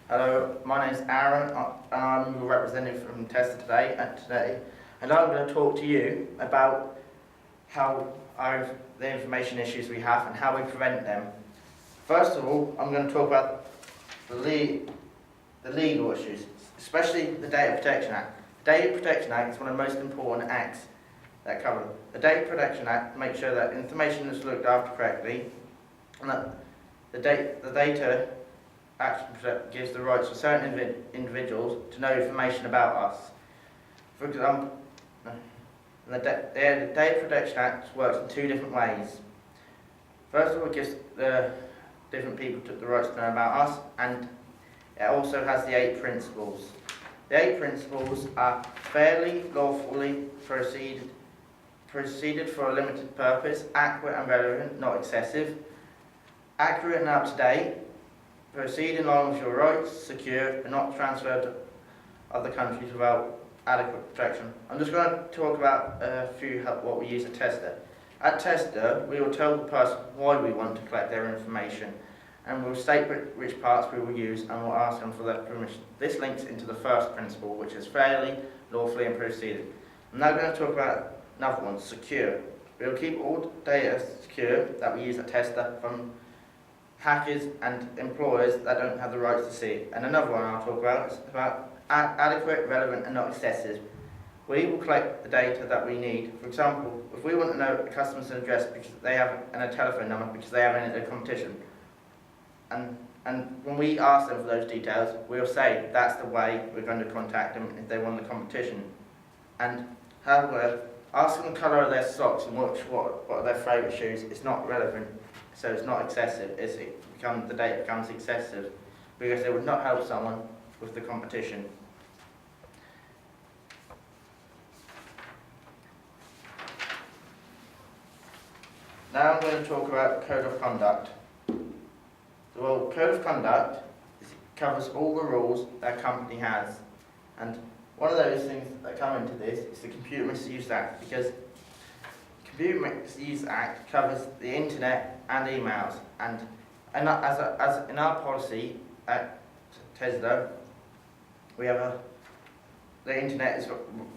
Hello, my name is Aaron and I'm your representative from TESDA today, and I'm going to talk to you about the information issues we have and how we prevent them. First of all, I'm going to talk about the legal issues, especially the Data Protection Act. The Data Protection Act is one of the most important acts that cover. The Data Protection Act makes sure that information is looked after correctly and that the data Act gives the rights for certain individuals to know information about us. For example, the Data Protection Act works in two different ways. First of all, it gives the different people the rights to know about us, and it also has the 8 principles. The 8 principles are fairly, lawfully proceeded for a limited purpose, accurate and relevant, not excessive, accurate and up to date, proceed in line with your rights, secure, and not transferred to other countries without adequate protection. I'm just going to talk about what we use at TESDA. At TESDA, we will tell the person why we want to collect their information, and we'll state which parts we will use, and we'll ask them for their permission. This links into the first principle, which is fairly, lawfully, and proceeded. I'm now going to talk about another one, secure. We will keep all data secure that we use at TESDA from hackers and employers that don't have the rights to see it. And another one I'll talk about is about adequate, relevant and not excessive. We will collect the data that we need. For example, if we want to know a customer's address because they have and a telephone number because they have entered a competition, and when we ask them for those details, we'll say that's the way we're going to contact them if they won the competition. And however, asking the colour of their socks and what are their favourite shoes is not relevant. So it's not excessive. The data becomes excessive because it would not help someone with the competition. Now I'm going to talk about code of conduct. Well, code of conduct covers all the rules that a company has, and one of those things that come into this is the Computer Misuse Act, because Computer Misuse Act covers the internet and emails, and as in our policy at TESDA, we have the internet is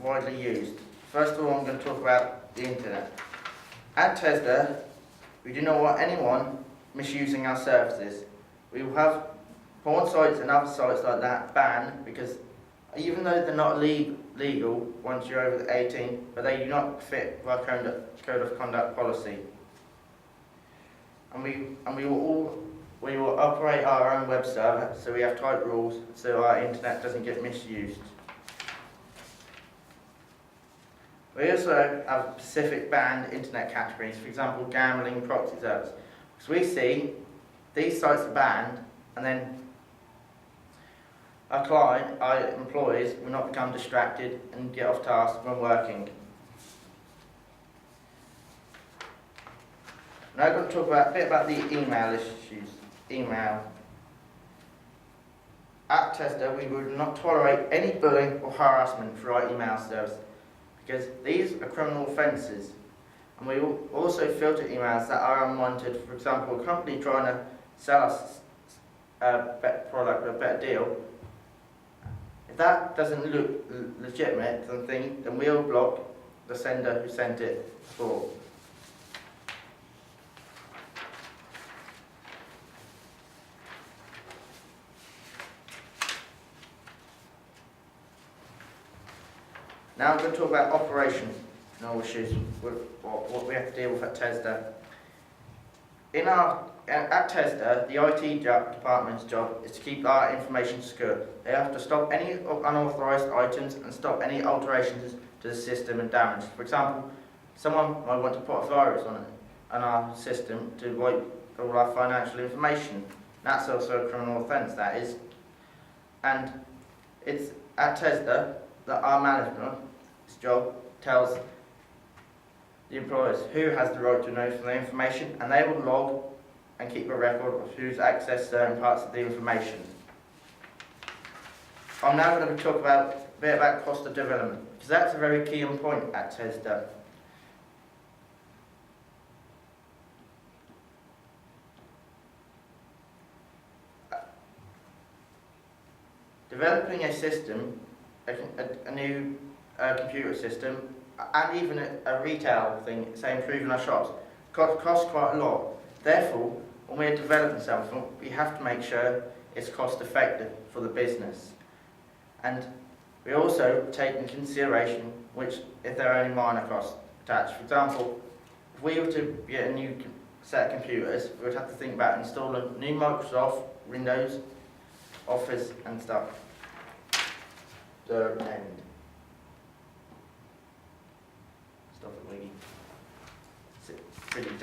widely used. First of all, I'm going to talk about the internet. At TESDA, we do not want anyone misusing our services. We will have porn sites and other sites like that banned, because even though they're not legal once you're over 18, but they do not fit our code of conduct policy. And we will operate our own web server, so we have tight rules so our internet doesn't get misused. We also have specific banned internet categories, for example gambling, proxy servers. Because we see these sites are banned, and then our employees will not become distracted and get off task when working. Now I'm going to talk a bit about the email issues. Email. At TESDA, we would not tolerate any bullying or harassment through our email service, because these are criminal offences. And we will also filter emails that are unwanted. For example, a company trying to sell us a better product or a better deal. If that doesn't look legitimate, then we'll block the sender who sent it before. Now I'm going to talk about operational issues, what we have to deal with at TESDA. At TESDA, the IT department's job is to keep our information secure. They have to stop any unauthorised items and stop any alterations to the system and damage. For example, someone might want to put a virus on our system to wipe all our financial information. That's also a criminal offence, that is. And it's at TESDA that our management's job tells the employers who has the right to know for the information, and they will log and keep a record of who's accessed certain parts of the information. I'm now going to talk a bit about cost of development, because that's a very key point at TESDA. Developing a system, a new computer system, and even a retail thing, say improving our shops, costs quite a lot. Therefore, when we're developing something, we have to make sure it's cost effective for the business. And we also take in consideration if there are any minor costs attached. For example, if we were to get a new set of computers, we would have to think about installing new Microsoft, Windows, Office and stuff. The end. Stuff that we need.